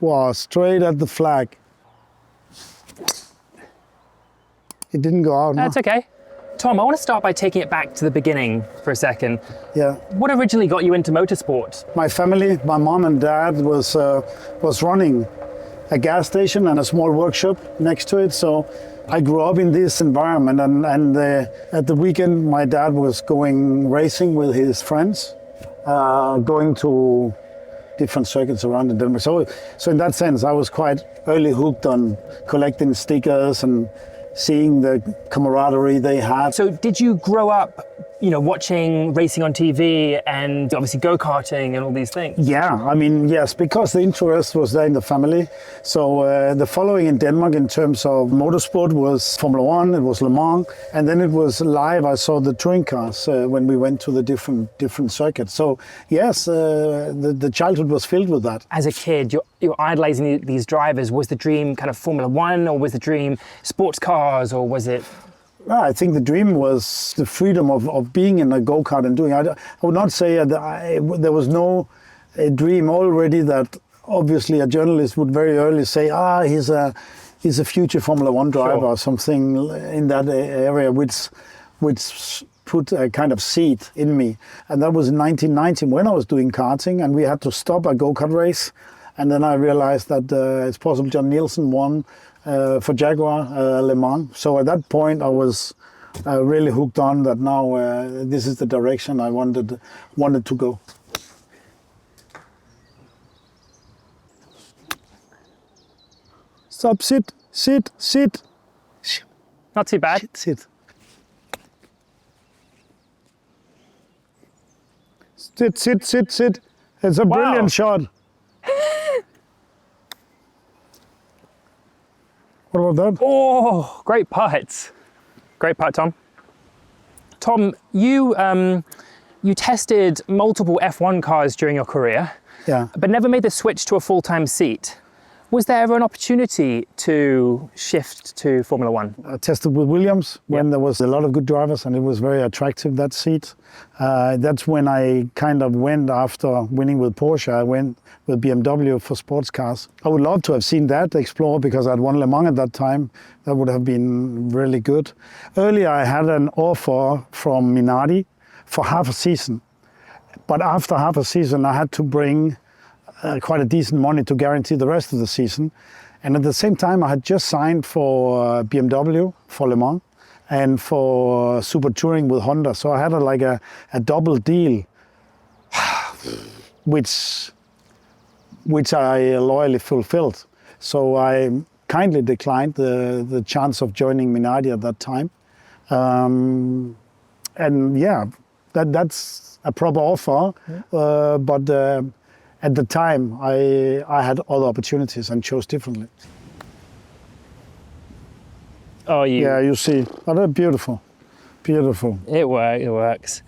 Wow, straight at the flag. It didn't go out. That's okay. Tom, I want to start by taking it back to the beginning for a second. Yeah. What originally got you into motorsport? My family, my mom and dad was running a gas station and a small workshop next to it. So I grew up in this environment, and at the weekend my dad was going racing with his friends, going to different circuits around in Denmark. So in that sense, I was quite early hooked on collecting stickers and seeing the camaraderie they had. So did you grow up, watching racing on TV and obviously go-karting and all these things? Yeah, I mean, yes, because the interest was there in the family. So the following in Denmark in terms of motorsport was Formula One, it was Le Mans, and then it was live. I saw the touring cars when we went to the different circuits. So yes, the childhood was filled with that. As a kid, you're idolizing these drivers. Was the dream kind of Formula One, or was the dream sports cars, or was it? I think the dream was the freedom of being in a go-kart and doing it. I would not say there was no dream already that obviously a journalist would very early say, he's a future Formula One driver, Sure. or something in that area, which put a kind of seed in me. And that was in 1990 when I was doing karting, and we had to stop a go-kart race. And then I realized that it's possible John Nielsen won for Jaguar Le Mans. So at that point I was really hooked on that. Now this is the direction I wanted to go. Stop, sit. Not too bad. Sit. Sit. It's a brilliant shot. What about that? Oh, great putt. Great putt, Tom. Tom, you tested multiple F1 cars during your career, Yeah. but never made the switch to a full-time seat. Was there ever an opportunity to shift to Formula One? I tested with Williams when there was a lot of good drivers, and it was very attractive, that seat. That's when I kind of went after winning with Porsche. I went with BMW for sports cars. I would love to have seen that explore, because I'd won Le Mans at that time. That would have been really good. Earlier I had an offer from Minardi for half a season. But after half a season I had to bring quite a decent money to guarantee the rest of the season. And at the same time I had just signed for BMW for Le Mans and for Super Touring with Honda. So I had a double deal, which I loyally fulfilled. So I kindly declined the chance of joining Minardi at that time. And yeah, that's a proper offer, but at the time I had other opportunities and chose differently. Oh, Yeah, you see, oh, they're beautiful. It works.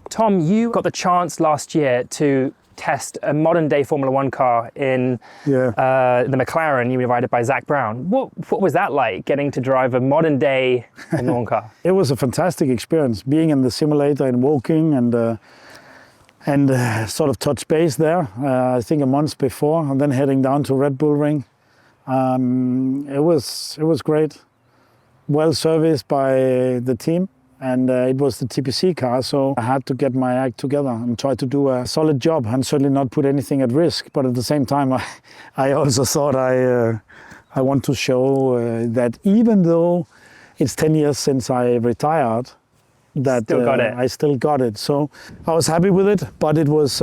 Tom, you got the chance last year to test a modern day Formula One car in the McLaren you were provided by Zach Brown. What was that like, getting to drive a modern day Formula One car? It was a fantastic experience, being in the simulator in Woking and sort of touch base there, I think a month before, and then heading down to Red Bull Ring. It was great, well serviced by the team. And it was the TPC car, so I had to get my act together and try to do a solid job and certainly not put anything at risk. But at the same time, I also thought I want to show that even though it's 10 years since I retired, that I still got it. So I was happy with it, but it was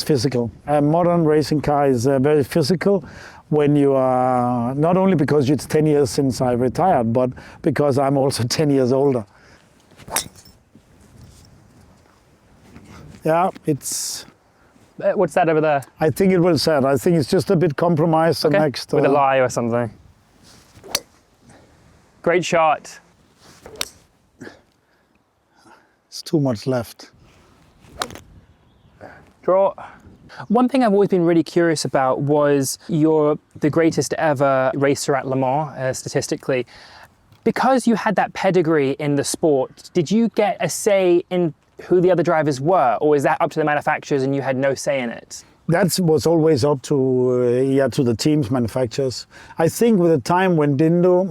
physical. A modern racing car is very physical when you are, not only because it's 10 years since I retired, but because I'm also 10 years older. Yeah, it's... What's that over there? I think it will set. I think it's just a bit compromised. Okay. Next. With a lie or something. Great shot. It's too much left. Draw. One thing I've always been really curious about was you're the greatest ever racer at Le Mans, statistically. Because you had that pedigree in the sport, did you get a say in who the other drivers were, or is that up to the manufacturers and you had no say in it? that was always up to to the team's manufacturers. I think with the time when Dindo,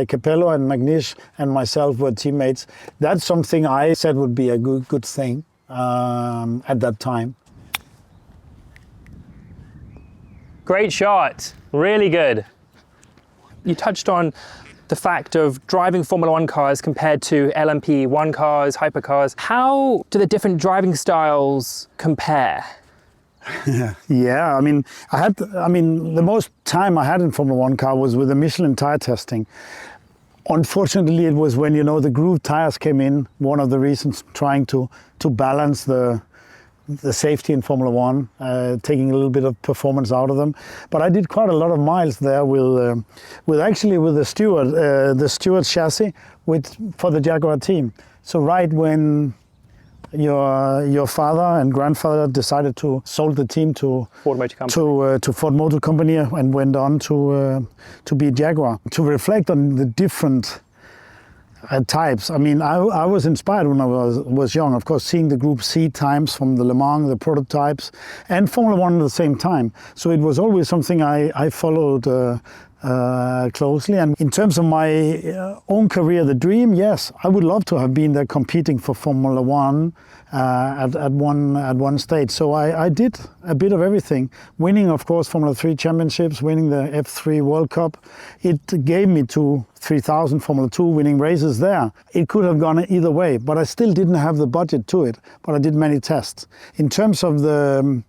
Capello and Magnish and myself were teammates, that's something I said would be a good thing at that time. Great shot, really good. You touched on the fact of driving Formula One cars compared to LMP1 cars, hypercars. How do the different driving styles compare? Yeah, I mean, the most time I had in Formula One car was with the Michelin tire testing. Unfortunately, it was when, the groove tires came in, one of the reasons trying to balance the safety in Formula One, taking a little bit of performance out of them. But I did quite a lot of miles there with the Stewart chassis for the Jaguar team. So right when your father and grandfather decided to sold the team to Ford Motor Company. to Ford Motor Company and went on to be Jaguar. To reflect on the different types. I mean, I was inspired when I was young, of course, seeing the Group C times from the Le Mans, the prototypes, and Formula One at the same time. So it was always something I followed closely. And in terms of my own career, the dream, yes, I would love to have been there competing for Formula One at one stage. So I did a bit of everything. Winning, of course, Formula 3 championships, winning the F3 World Cup. It gave me to 3000 Formula 2 winning races there. It could have gone either way, but I still didn't have the budget to it. But I did many tests. In terms of the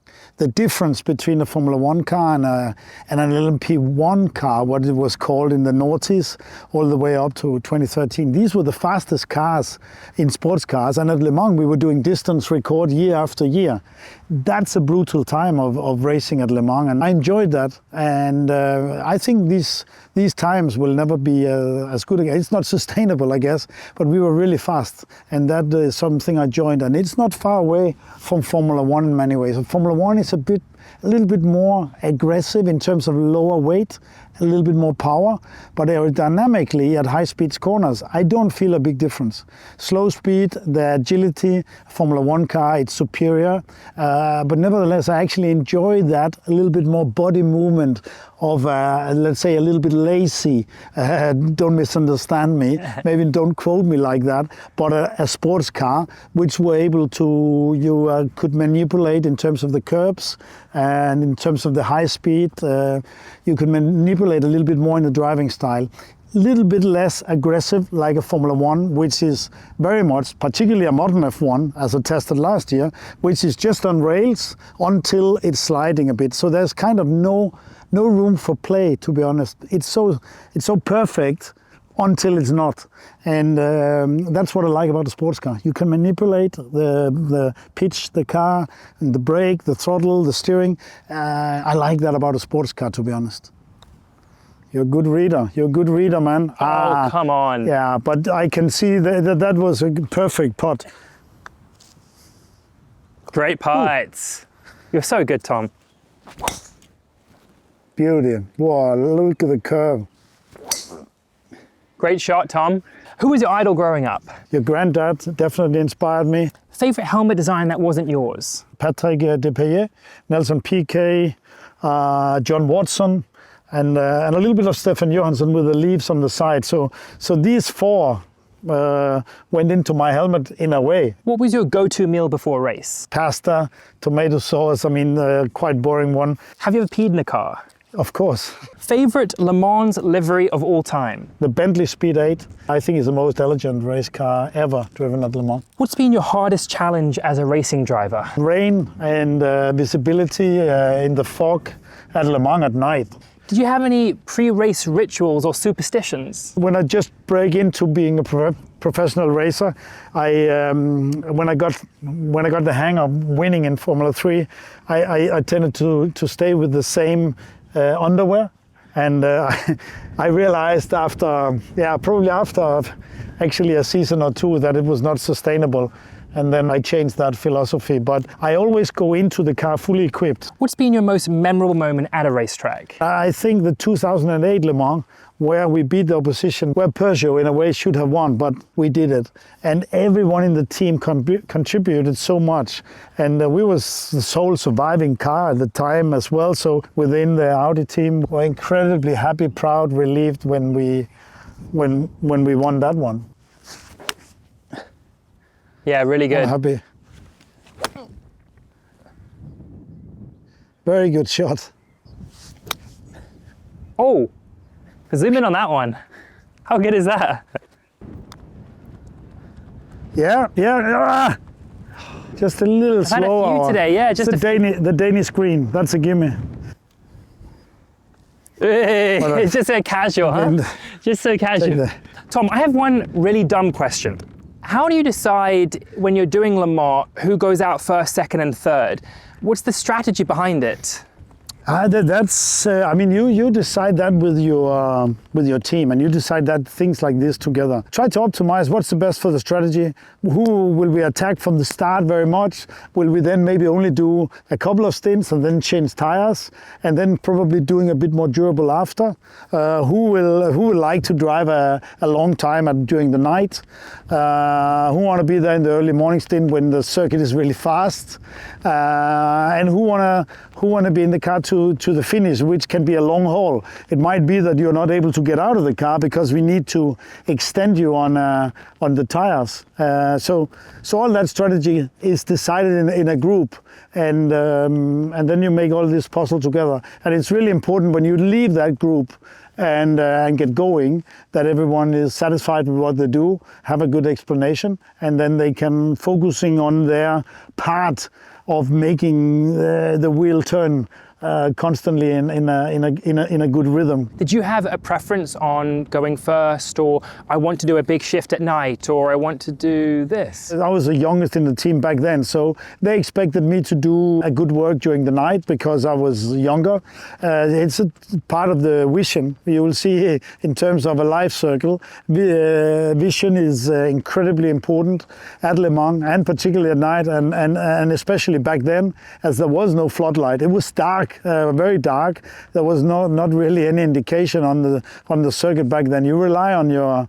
difference between a Formula 1 car and an LMP1 car, what it was called in the noughties, all the way up to 2013. These were the fastest cars in sports cars, and at Le Mans we were doing distance record year after year. That's a brutal time of racing at Le Mans, and I enjoyed that. And I think these times will never be as good again. It's not sustainable, I guess, but we were really fast, and that is something I joined. And it's not far away from Formula One in many ways. Formula One is a little bit more aggressive in terms of lower weight, a little bit more power, but aerodynamically at high speed corners, I don't feel a big difference. Slow speed, the agility, Formula One car, it's superior, but nevertheless, I actually enjoy that a little bit more body movement of, let's say, a little bit lazy. Don't misunderstand me. Maybe don't quote me like that. But a sports car, which were able to, you could manipulate in terms of the curbs and in terms of the high speed. You could manipulate a little bit more in the driving style. A little bit less aggressive like a Formula One, which is very much, particularly a modern F1, as I tested last year, which is just on rails until it's sliding a bit. So there's kind of no room for play, to be honest. It's so perfect until it's not. And that's what I like about a sports car. You can manipulate the pitch, the car, and the brake, the throttle, the steering. I like that about a sports car, to be honest. You're a good reader. You're a good reader, man. Oh, come on. Yeah, but I can see that was a perfect putt. Great putts. You're so good, Tom. Beauty. Wow, look at the curve. Great shot, Tom. Who was your idol growing up? Your granddad definitely inspired me. Favorite helmet design that wasn't yours? Patrick Depailler, Nelson Piquet, John Watson, and a little bit of Stefan Johansson with the leaves on the side. So these four went into my helmet in a way. What was your go-to meal before a race? Pasta, tomato sauce, quite boring one. Have you ever peed in a car? Of course. Favorite Le Mans livery of all time? The Bentley Speed 8, I think, is the most elegant race car ever driven at Le Mans. What's been your hardest challenge as a racing driver? Rain and visibility in the fog at Le Mans at night. Did you have any pre-race rituals or superstitions? When I just break into being a professional racer, when I got the hang of winning in Formula 3, I tended to stay with the same underwear, and I realized after actually a season or two that it was not sustainable And then I changed that philosophy. But I always go into the car fully equipped. What's been your most memorable moment at a racetrack? I think the 2008 Le Mans, where we beat the opposition, where Peugeot in a way should have won, but we did it. And everyone in the team contributed so much. And we was the sole surviving car at the time as well. So within the Audi team, we're incredibly happy, proud, relieved when we won that one. Yeah, really good. I'm happy. Very good shot. Oh, zoom in on that one. How good is that? Yeah. Just a little slow. I've had a few today, yeah. Just the Danish green, that's a gimme. It's just so casual, huh? Just so casual. Tom, I have one really dumb question. How do you decide when you're doing Le Mans who goes out first, second, and third? What's the strategy behind it? That's. I mean, you decide that with your team, and you decide that things like this together. Try to optimize what's the best for the strategy. Who will we attack from the start very much? Will we then maybe only do a couple of stints and then change tires, and then probably doing a bit more durable after? Who will like to drive a long time during the night? Who want to be there in the early morning stint when the circuit is really fast? And who wanna be in the car to the finish, which can be a long haul. It might be that you're not able to get out of the car because we need to extend you on the tires. So all that strategy is decided in a group, and then you make all this puzzle together. And it's really important when you leave that group and get going, that everyone is satisfied with what they do, have a good explanation, and then they can focusing on their part of making the wheel turn constantly in a good rhythm. Did you have a preference on going first, or I want to do a big shift at night, or I want to do this? I was the youngest in the team back then, so they expected me to do a good work during the night because I was younger. It's a part of the vision. You will see in terms of a life circle, vision is incredibly important at Le Mans, and particularly at night, and especially back then, as there was no floodlight. It was dark. Very dark. There was not really any indication on the circuit back then. You rely on your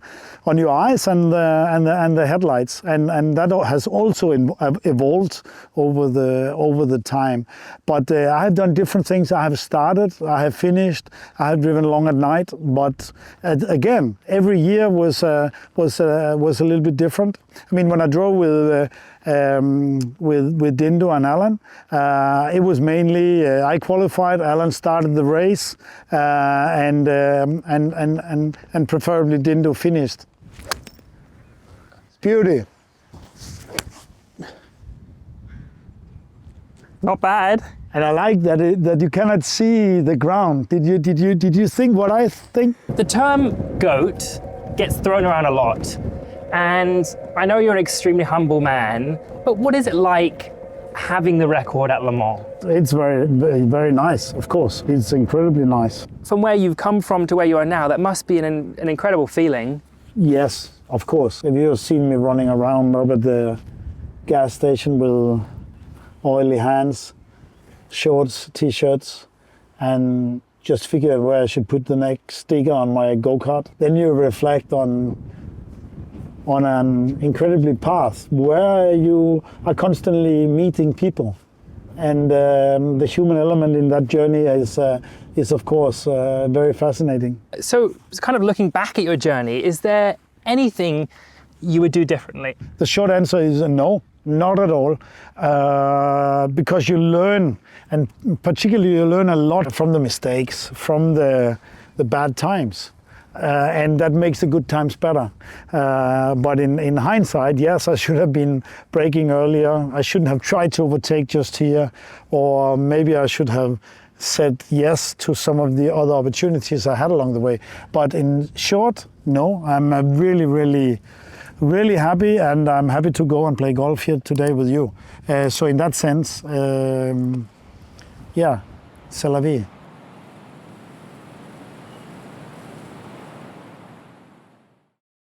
eyes and the headlights, and that has also evolved over the time. But I have done different things. I have started, I have finished, I have driven long at night. But again, every year was a little bit different. I mean, when I drove with Dindo and Alan, it was mainly I qualified, Alan started the race, and preferably Dindo finished. Beauty. Not bad. And I like that you cannot see the ground. Did you think what I think? The term GOAT gets thrown around a lot. And I know you're an extremely humble man, but what is it like having the record at Le Mans? It's very, very, very nice, of course. It's incredibly nice. From where you've come from to where you are now, that must be an incredible feeling. Yes, of course. If you've seen me running around up at the gas station with oily hands, shorts, t-shirts, and just figure out where I should put the next sticker on my go-kart, then you reflect on an incredibly path where you are constantly meeting people, and the human element in that journey is of course very fascinating. So kind of looking back at your journey, is there anything you would do differently? The short answer is no, not at all, because you learn, and particularly you learn a lot from the mistakes, from the bad times. And that makes the good times better. But in hindsight, yes, I should have been braking earlier. I shouldn't have tried to overtake just here, or maybe I should have said yes to some of the other opportunities I had along the way. But in short, no, I'm really, really, really happy, and I'm happy to go and play golf here today with you. So in that sense, yeah, c'est la vie.